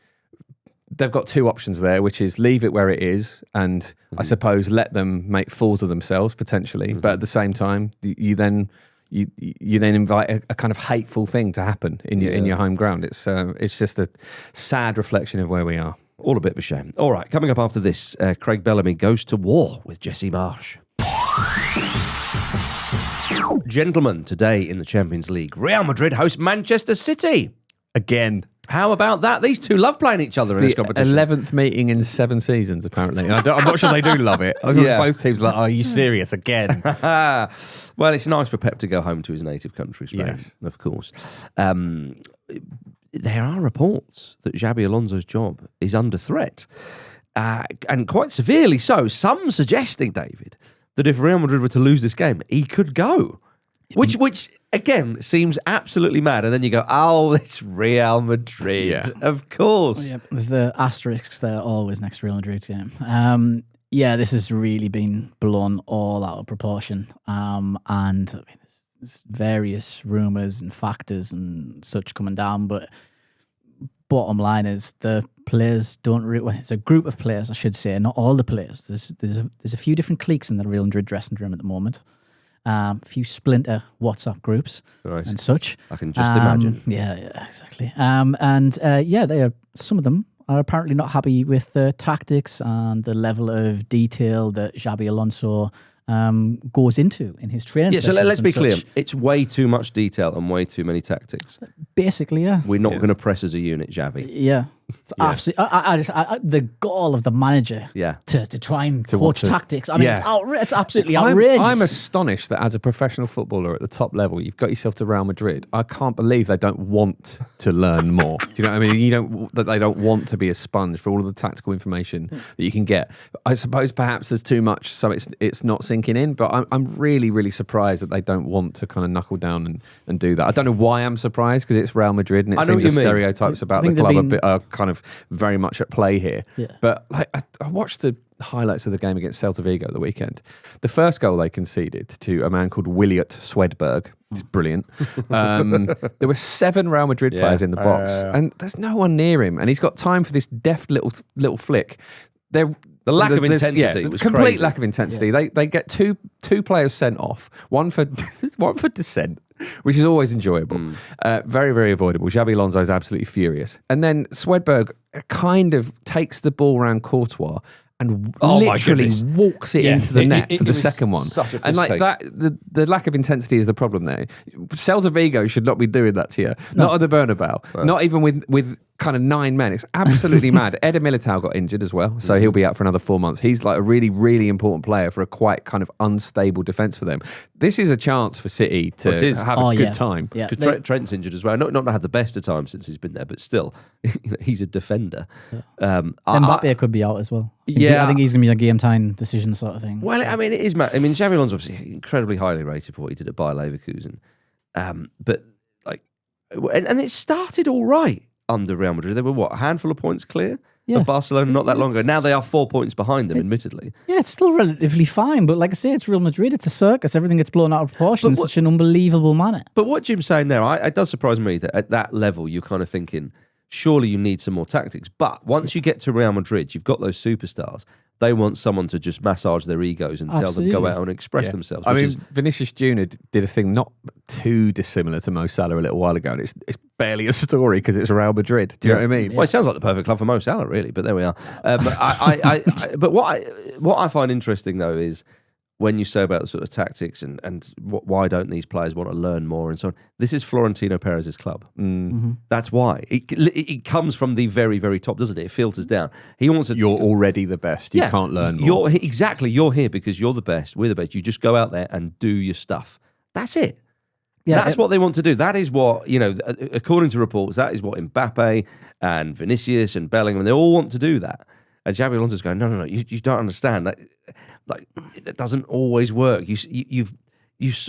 they've got two options there, which is leave it where it is and I suppose let them make fools of themselves potentially. But at the same time, you then invite a kind of hateful thing to happen in your home ground. It's just a sad reflection of where we are. All a bit of a shame. All right, coming up after this, Craig Bellamy goes to war with Jesse Marsch. Gentlemen, today in the Champions League, Real Madrid host Manchester City. Again. How about that? These two love playing each other in this competition. 11th meeting in 7 seasons, apparently. And I'm not sure they do love it. Both teams are like, are you serious again? Well, it's nice for Pep to go home to his native country, Spain, Yes. of course. There are reports that Xabi Alonso's job is under threat, and quite severely so. Some suggesting, David, that if Real Madrid were to lose this game, he could go. Which again seems absolutely mad, and then you go, "Oh, it's Real Madrid, of course." Yeah, there's the asterisks there always next to Real Madrid's game. This has really been blown all out of proportion, and I mean, there's various rumours and factors and such coming down, but bottom line is the players don't. It's a group of players, I should say, not all the players. There's a few different cliques in the Real Madrid dressing room at the moment. A few splinter WhatsApp groups and such. I can just imagine. Yeah, exactly. They are. Some of them are apparently not happy with the tactics and the level of detail that Xabi Alonso goes into in his training. Yeah, so let's be clear. Such. It's way too much detail and way too many tactics. Basically, yeah. We're not going to press as a unit, Xavi. Yeah. It's absolutely. The goal of the manager to try and coach tactics. I mean, it's absolutely outrageous. I'm astonished that as a professional footballer at the top level, you've got yourself to Real Madrid. I can't believe they don't want to learn more. Do you know what I mean? They don't want to be a sponge for all of the tactical information that you can get. I suppose perhaps there's too much, so it's not sinking in. But I'm really, really surprised that they don't want to kind of knuckle down and do that. I don't know why I'm surprised, because it's Real Madrid and it seems the stereotypes about the club are kind of very much at play here. Yeah. But I watched the highlights of the game against Celta Vigo at the weekend. The first goal they conceded to a man called Williot Swedberg. It's brilliant. There were 7 Real Madrid players in the box, and there's no one near him, and he's got time for this deft little flick. The lack of intensity was complete crazy. lack of intensity. Yeah. They get two players sent off, one for dissent, which is always enjoyable. Very, very avoidable. Xabi Alonso is absolutely furious. And then Swedberg kind of takes the ball around Courtois and literally walks it into the net for the second one. And like that, the lack of intensity is the problem there. Celta Vigo should not be doing that to you. No. Not at the Bernabeu. Not even with kind of 9 men. It's absolutely mad. Eder Militao got injured as well, so he'll be out for another 4 months. He's like a really, really important player for a quite kind of unstable defence for them. This is a chance for City to have a good time. Because Trent's injured as well. Not had the best of times since he's been there, but still, he's a defender. Mbappe could be out as well. I think he's going to be a game-time decision sort of thing. Well, I mean, it is mad. I mean, Xabi Alonso obviously incredibly highly rated for what he did at Bayer Leverkusen. But it started all right under Real Madrid. They were a handful of points clear of Barcelona not that long ago. Now they are 4 points behind them, admittedly. Yeah, it's still relatively fine, but like I say, it's Real Madrid. It's a circus. Everything gets blown out of proportion in such an unbelievable manner. But what Jim's saying there, it does surprise me that at that level you're kind of thinking, surely you need some more tactics. But once you get to Real Madrid, you've got those superstars. They want someone to just massage their egos and tell them go out and express themselves. I mean, Vinicius Jr. did a thing not too dissimilar to Mo Salah a little while ago, and it's barely a story because it's Real Madrid. Do you know what I mean? Well, it sounds like the perfect club for Mo Salah, really, but there we are. But what I find interesting, though, is when you say about the sort of tactics and why don't these players want to learn more and so on. This is Florentino Perez's club. That's why. It comes from the very, very top, doesn't it? It filters down. He wants to... You're already the best. You can't learn more. You're here because you're the best. We're the best. You just go out there and do your stuff. That's it. Yeah, that's what they want to do. That is what, according to reports, that is what Mbappe and Vinicius and Bellingham, they all want to do that. And Xabi Alonso's going, no, you don't understand that. Like, it doesn't always work. You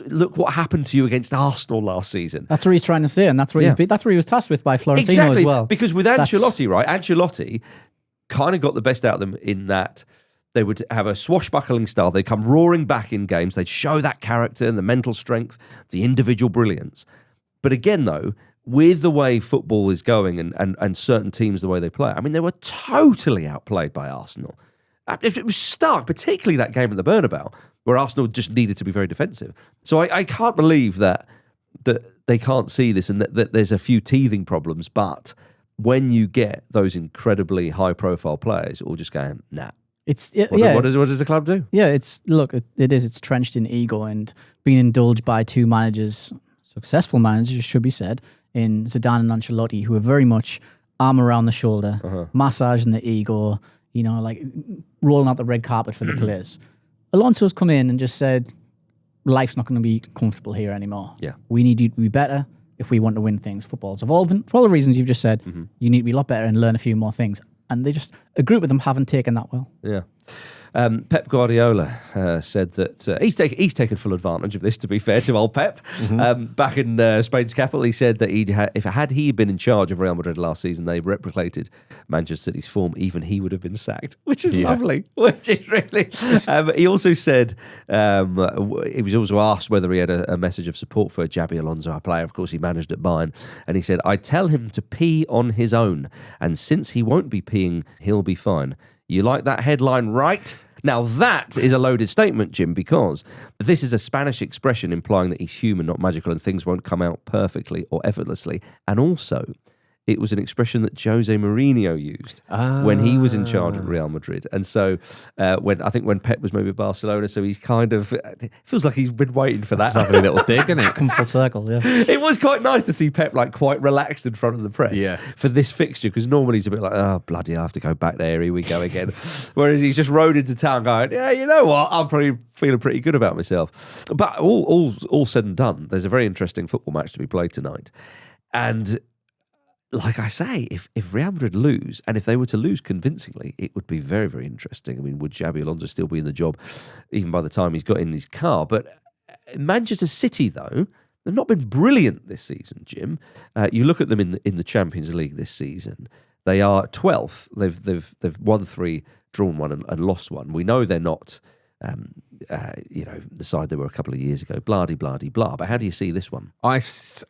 look what happened to you against Arsenal last season. That's what he's trying to say, and that's what that's what he was tasked with by Florentino as well. Because with Ancelotti, Ancelotti kind of got the best out of them in that they would have a swashbuckling style. They'd come roaring back in games. They'd show that character and the mental strength, the individual brilliance. But again, though, with the way football is going and certain teams, the way they play, I mean, they were totally outplayed by Arsenal. It was stark, particularly that game at the Bernabeu, where Arsenal just needed to be very defensive. So I can't believe that they can't see this and that there's a few teething problems. But when you get those incredibly high-profile players, all just going, nah. What does the club do? Yeah, it's trenched in ego and being indulged by two managers, successful managers, should be said, in Zidane and Ancelotti, who are very much arm around the shoulder, massaging the ego, like rolling out the red carpet for the players. Alonso's come in and just said, life's not going to be comfortable here anymore. Yeah. We need you to be better if we want to win things. Football's evolving. For all the reasons you've just said, you need to be a lot better and learn a few more things. And a group of them haven't taken that well. Yeah. Pep Guardiola said that he's taken full advantage of this, to be fair to old Pep. Back in Spain's capital, he said that had he been in charge of Real Madrid last season, they replicated Manchester City's form, even he would have been sacked, which is lovely. Which is really... he also said, he was also asked whether he had a message of support for Xabi Alonso, our player. Of course, he managed at Bayern. And he said, I tell him to pee on his own. And since he won't be peeing, he'll be fine. You like that headline, right? Now, that is a loaded statement, Jim, because this is a Spanish expression implying that he's human, not magical, and things won't come out perfectly or effortlessly. And also, it was an expression that Jose Mourinho used when he was in charge at Real Madrid. And so when Pep was maybe at Barcelona, so he's kind of, it feels like he's been waiting for that. Lovely little dig, isn't it? It's come full circle, yeah. It was quite nice to see Pep quite relaxed in front of the press for this fixture, because normally he's a bit like, oh, bloody, I have to go back there, here we go again. Whereas he's just rode into town going, yeah, you know what, I'm probably feeling pretty good about myself. But all said and done, there's a very interesting football match to be played tonight. And like I say, if Real Madrid lose, and if they were to lose convincingly, it would be very, very interesting. I mean, would Xabi Alonso still be in the job even by the time he's got in his car? But Manchester City, though, they've not been brilliant this season, Jim. You look at them in the Champions League this season, they are 12th. They've won 3, drawn 1 and lost 1. We know they're not... the side they were a couple of years ago, blah. But how do you see this one? I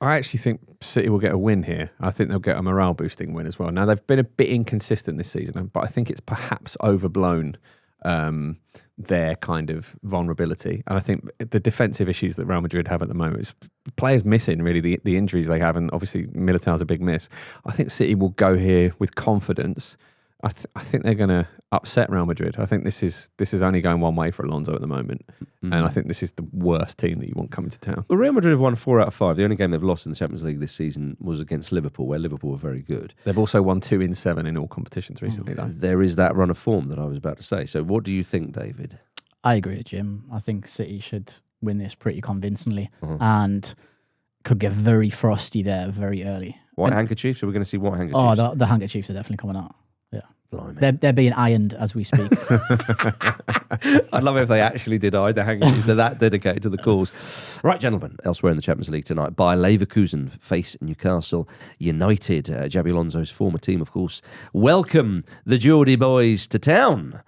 actually think City will get a win here. I think they'll get a morale-boosting win as well. Now, they've been a bit inconsistent this season, but I think it's perhaps overblown their kind of vulnerability. And I think the defensive issues that Real Madrid have at the moment is players missing, really, the injuries they have, and obviously Militao's a big miss. I think City will go here with confidence. I think they're going to upset Real Madrid. I think this is only going one way for Alonso at the moment. And I think this is the worst team that you want coming to town. Well, Real Madrid have won 4 out of 5. The only game they've lost in the Champions League this season was against Liverpool, where Liverpool were very good. They've also won 2 in 7 in all competitions recently, though. There is that run of form that I was about to say. So what do you think, David? I agree with Jim. I think City should win this pretty convincingly and could get very frosty there very early. White handkerchiefs? Are we going to see white handkerchiefs? Oh, the handkerchiefs are definitely coming out. Blimey. They're being ironed as we speak. I'd love it if they actually did iron the handkerchiefs. They're that dedicated to the cause. Right, gentlemen, elsewhere in the Champions League tonight, Bayer Leverkusen face Newcastle United. Xabi Alonso's former team, of course, welcome the Geordie boys to town.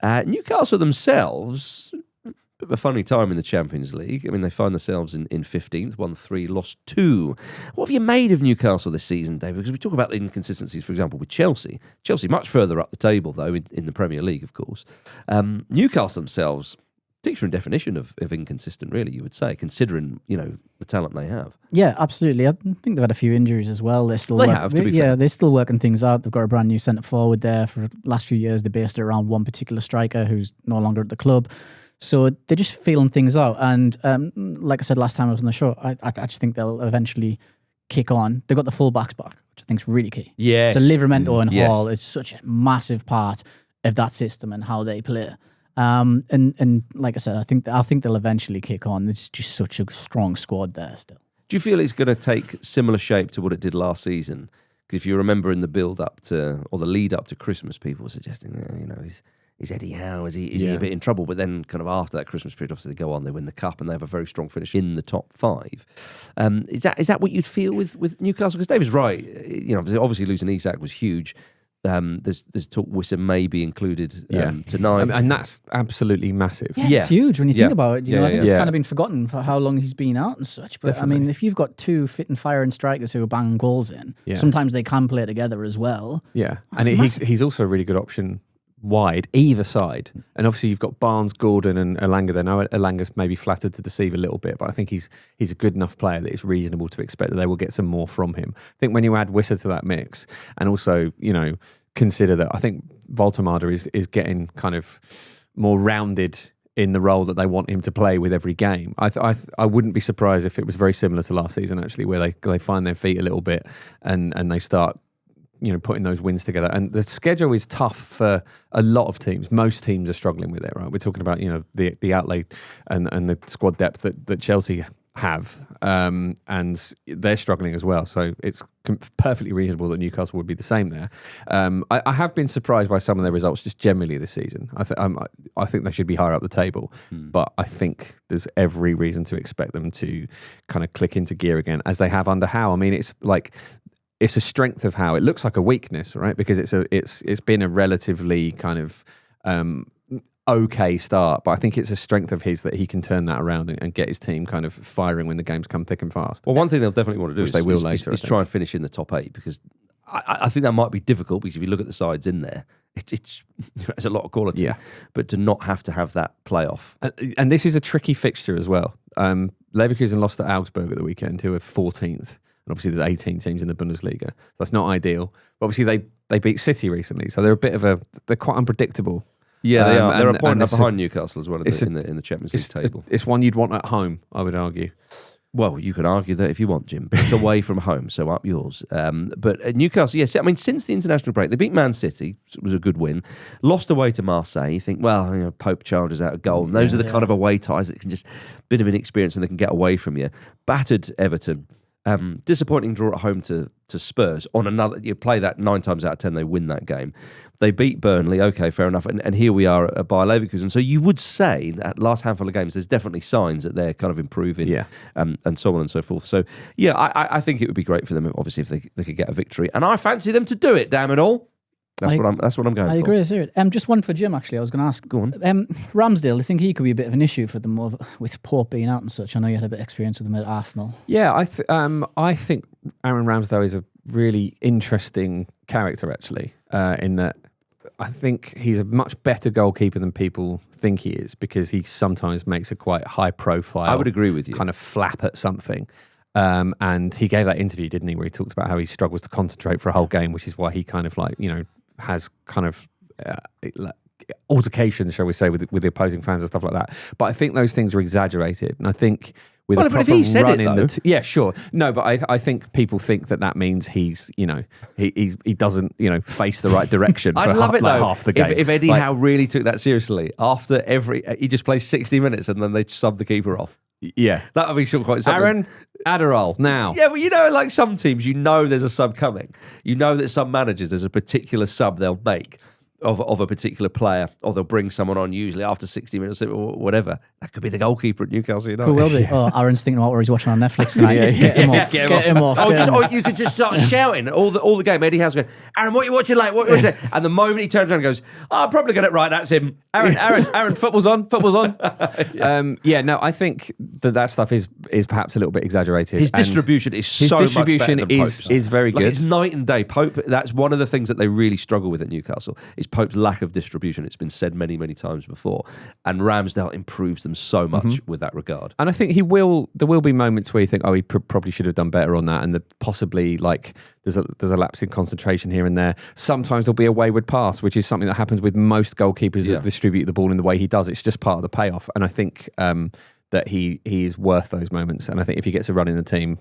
Newcastle themselves, a bit of a funny time in the Champions League. I mean, they find themselves in 15th, won 3, lost 2. What have you made of Newcastle this season, David? Because we talk about the inconsistencies, for example, with Chelsea. Chelsea much further up the table, though, in the Premier League, of course. Newcastle themselves, dictionary definition of inconsistent, really, you would say, considering, the talent they have. Yeah, absolutely. I think they've had a few injuries as well. They have, to be fair. Yeah, they're still working things out. They've got a brand new centre forward there. For the last few years, they based it around one particular striker who's no longer at the club. So they're just feeling things out. And like I said last time I was on the show, I just think they'll eventually kick on. They've got the full-backs back, which I think is really key. Yes. So Livramento and Hall is such a massive part of that system and how they play. And like I said, I think they'll eventually kick on. It's just such a strong squad there still. Do you feel it's going to take similar shape to what it did last season? Because if you remember in the build-up to, or the lead-up to Christmas, people were suggesting, is Eddie Howe, is he a bit in trouble? But then kind of after that Christmas period, obviously they go on, they win the Cup, and they have a very strong finish in the top 5. Is that what you'd feel with Newcastle? Because David's right. Obviously losing Isak was huge. There's talk Wissa may be included tonight. And that's absolutely massive. Yeah, it's huge when you think about it. I think it's kind of been forgotten for how long he's been out and such. But definitely. I mean, if you've got 2 fit and firing strikers who are banging goals in, sometimes they can play together as well. Yeah, and he's also a really good option wide, either side. And obviously you've got Barnes, Gordon and Elanga there. Now Elanga's maybe flattered to deceive a little bit, but I think he's a good enough player that it's reasonable to expect that they will get some more from him. I think when you add Wissa to that mix, and also, consider that I think Voltemada is getting kind of more rounded in the role that they want him to play with every game. I wouldn't be surprised if it was very similar to last season, actually, where they find their feet a little bit and they start, putting those wins together. And the schedule is tough for a lot of teams. Most teams are struggling with it, right? We're talking about, the outlay and the squad depth that Chelsea have, and they're struggling as well. So it's perfectly reasonable that Newcastle would be the same there. I have been surprised by some of their results just generally this season. I think they should be higher up the table, but I think there's every reason to expect them to kind of click into gear again as they have under Howe. I mean, it's a strength of Howe. It looks like a weakness, right? Because it's been a relatively kind of okay start, but I think it's a strength of his that he can turn that around and get his team kind of firing when the games come thick and fast. Well, one thing they'll definitely want to do is try try and finish in the top 8, because I think that might be difficult, because if you look at the sides in there, it's a lot of quality. Yeah. But to not have to have that playoff. And this is a tricky fixture as well. Leverkusen lost to Augsburg at the weekend, who are 14th. And obviously there's 18 teams in the Bundesliga. So that's not ideal. But obviously they beat City recently, so they're they're quite unpredictable. Yeah, they are. They're a point and behind Newcastle as well in the Champions League table. It's one you'd want at home, I would argue. Well, you can argue that if you want, Jim, but it's away from home, so up yours. But Newcastle, yes, I mean, since the international break, they beat Man City, it was a good win, lost away to Marseille. You think, well, Pope charges out a goal, and those are the kind of away ties that can just, bit of inexperience and they can get away from you. Battered Everton. Disappointing draw at home to Spurs. On another, you play that 9 times out of 10, they win that game. They beat Burnley, okay, fair enough. And here we are at Bayer Leverkusen. So you would say that last handful of games, there's definitely signs that they're kind of improving, and so on and so forth. So yeah, I think it would be great for them, obviously, if they could get a victory. And I fancy them to do it. Damn it all. That's what I'm going for. I agree, Sir. Just one for Jim, actually. I was going to ask. Go on. Ramsdale, I think he could be a bit of an issue for them with Pope being out and such. I know you had a bit of experience with him at Arsenal. Yeah, I think Aaron Ramsdale is a really interesting character, actually, in that I think he's a much better goalkeeper than people think he is, because he sometimes makes a quite high profile. I would agree with you. Kind of flap at something. And he gave that interview, didn't he, where he talks about how he struggles to concentrate for a whole game, which is why he kind of has kind of altercations, shall we say, with the opposing fans and stuff like that. But I think those things are exaggerated, and I think with a proper run in the yeah, sure, no, but I think people think that means he's he doesn't face the right direction. I'd love it though half the game. If Eddie Howe really took that seriously, after he just plays 60 minutes and then they sub the keeper off. Yeah, that would be quite something. Aaron, Adderall now. Yeah, well, like some teams, there's a sub coming. That some managers, there's a particular sub they'll make of a particular player, or they'll bring someone on usually after 60 minutes or whatever. That could be the goalkeeper at Newcastle United. Could well be. Oh, Aaron's thinking about what he's watching on Netflix tonight. Get him off. Or you could just start shouting all the game. Eddie Howe's going, Aaron, what are you watching like? What are you watching? And the moment he turns around and goes, I'm probably got it right, that's him. Aaron, football's on. No, I think that stuff is perhaps a little bit exaggerated. His distribution is so much better than Pope's. Is very good. It's night and day. Pope, that's one of the things that they really struggle with at Newcastle, is Pope's lack of distribution. It's been said many, many times before. And Ramsdale improves them so much with that regard. And I think there will be moments where you think, he probably should have done better on that, and possibly there's a lapse in concentration here and there. Sometimes there'll be a wayward pass, which is something that happens with most goalkeepers that distribute the ball in the way he does. It's just part of the payoff. And I think that he is worth those moments. And I think if he gets a run in the team,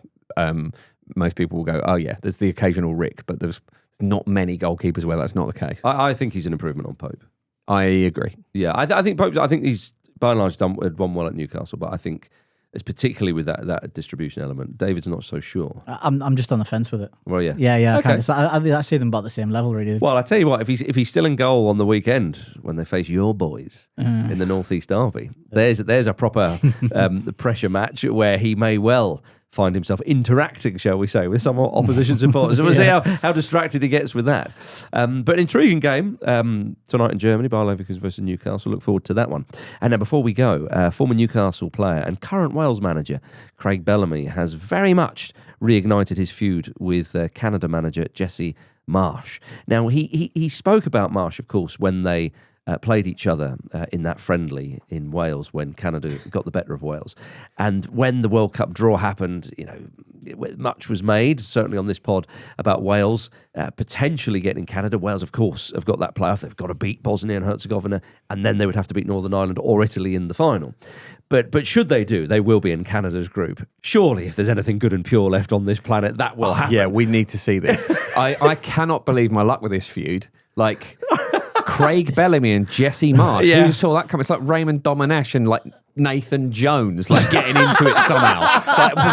most people will go, oh yeah, there's the occasional Rick, but there's not many goalkeepers where that's not the case. I think he's an improvement on Pope. I agree. Yeah, I think Pope. I think he's by and large done well at Newcastle, but I think it's particularly with that distribution element. David's not so sure. I'm just on the fence with it. Well, yeah. Yeah. Okay. I see them about the same level, really. Well, I tell you what, if he's still in goal on the weekend when they face your boys in the North East Derby, there's a proper pressure match where he may well find himself interacting, shall we say, with some opposition supporters. And we'll see how distracted he gets with that. But intriguing game tonight in Germany, Bayer Leverkusen versus Newcastle. Look forward to that one. And now before we go, former Newcastle player and current Wales manager Craig Bellamy has very much reignited his feud with Canada manager Jesse Marsch. Now, he spoke about Marsch, of course, when they played each other in that friendly in Wales when Canada got the better of Wales. And when the World Cup draw happened, much was made, certainly on this pod, about Wales potentially getting Canada. Wales, of course, have got that playoff. They've got to beat Bosnia and Herzegovina, and then they would have to beat Northern Ireland or Italy in the final. But should they do, they will be in Canada's group. Surely, if there's anything good and pure left on this planet, that will happen. Yeah, we need to see this. I cannot believe my luck with this feud. Like Craig Bellamy and Jesse Marsch. Yeah. Who saw that come? It's like Raymond Domenech and like Nathan Jones, like getting into it somehow.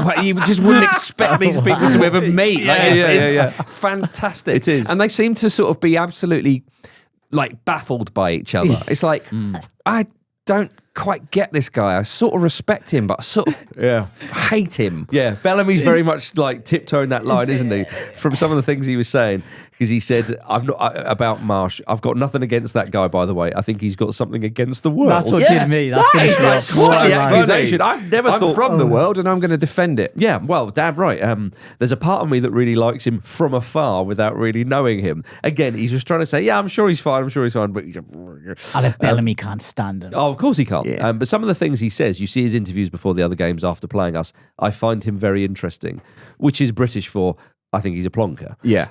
Like, you just wouldn't expect these people to ever meet. Like, it's fantastic. It is. And they seem to sort of be absolutely like baffled by each other. It's like, I don't quite get this guy. I sort of respect him, but I sort of hate him. Yeah, Bellamy's very much like tiptoeing that line, isn't he? From some of the things he was saying, because he said, about Marsch, I've got nothing against that guy, by the way. I think he's got something against the world. That's what did me. That finished me off. What the Right. accusation? I've never thought... I'm from the world and I'm going to defend it. Yeah, well, damn right. There's a part of me that really likes him from afar without really knowing him. Again, he's just trying to say, yeah, I'm sure he's fine, but... I bet Bellamy can't stand him. Oh, of course he can't. Yeah. But some of the things he says, you see his interviews before the other games after playing us, I find him very interesting, which is British for, I think he's a plonker. Yeah.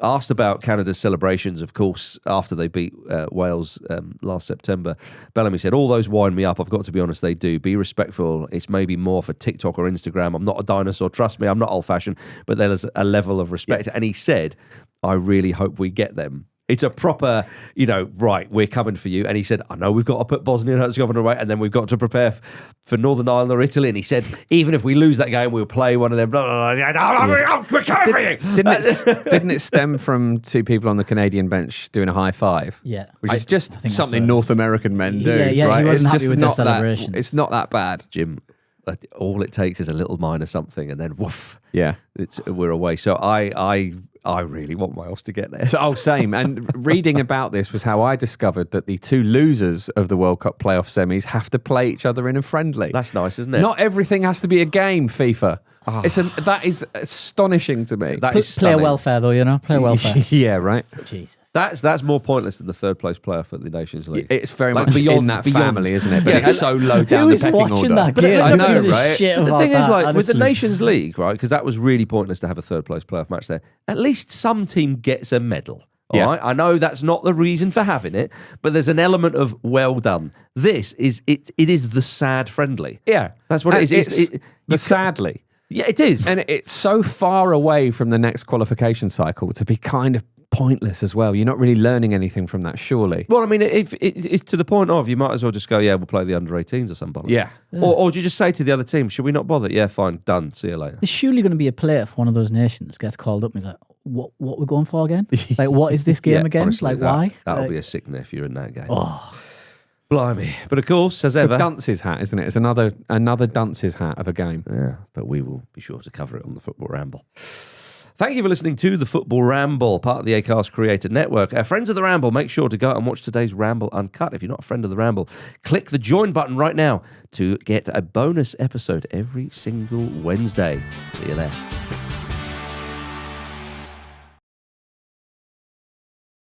Asked about Canada's celebrations, of course, after they beat Wales last September, Bellamy said, all those wind me up. I've got to be honest, they do. Be respectful. It's maybe more for TikTok or Instagram. I'm not a dinosaur. Trust me, I'm not old-fashioned, but there's a level of respect. Yeah. And he said, I really hope we get them. It's a proper, right, we're coming for you. And he said, I know we've got to put Bosnia and Herzegovina away, and then we've got to prepare for Northern Ireland or Italy. And he said, even if we lose that game, we'll play one of them. Blah, blah, blah. We're coming for you. Didn't it stem from two people on the Canadian bench doing a high five? Yeah. Which is just that's something what North American men do. Yeah, right? he wasn't It's happy just with their not celebrations. It's not that bad. Jim, all it takes is a little minor something, and then woof. Yeah. We're away. So I really want Wales to get there. So, same. And reading about this was how I discovered that the two losers of the World Cup playoff semis have to play each other in a friendly. That's nice, isn't it? Not everything has to be a game, FIFA. That is astonishing to me. That is player stunning. welfare, though, player welfare. Yeah, right. Jesus. That's more pointless than the third place playoff at the Nations League. It's very Like much beyond- in that beyond- family, isn't it? But Yeah, it's so low down Who the is pecking watching order. that game? I know, Nobody gives a right? shit But the about thing is, that, like, with the honestly. Nations League, right, because that was really pointless to have a third place playoff match there, at least some team gets a medal. All Yeah. right? I know that's not the reason for having it, but there's an element of well done. This is, it is the sad friendly. Yeah. That's what it is. Sadly. Yeah, it is. And it's so far away from the next qualification cycle to be kind of pointless as well. You're not really learning anything from that, surely. Well, I mean, if it's to the point of, you might as well just go, yeah, we'll play the under-18s or something. Yeah. Or do you just say to the other team, should we not bother? Yeah, fine, done, see you later. There's surely going to be a player if one of those nations gets called up and he's like, what we're going for again? Like, what is this game again? Honestly, like, why? That'll Like, be a sickener if you're in that game. Blimey. But of course, as It's ever... a dunce's hat, isn't it? It's another dunce's hat of a game. Yeah, but we will be sure to cover it on the Football Ramble. Thank you for listening to the Football Ramble, part of the Acast Creator Network. Friends of the Ramble, make sure to go out and watch today's Ramble Uncut. If you're not a friend of the Ramble, click the join button right now to get a bonus episode every single Wednesday. See you there.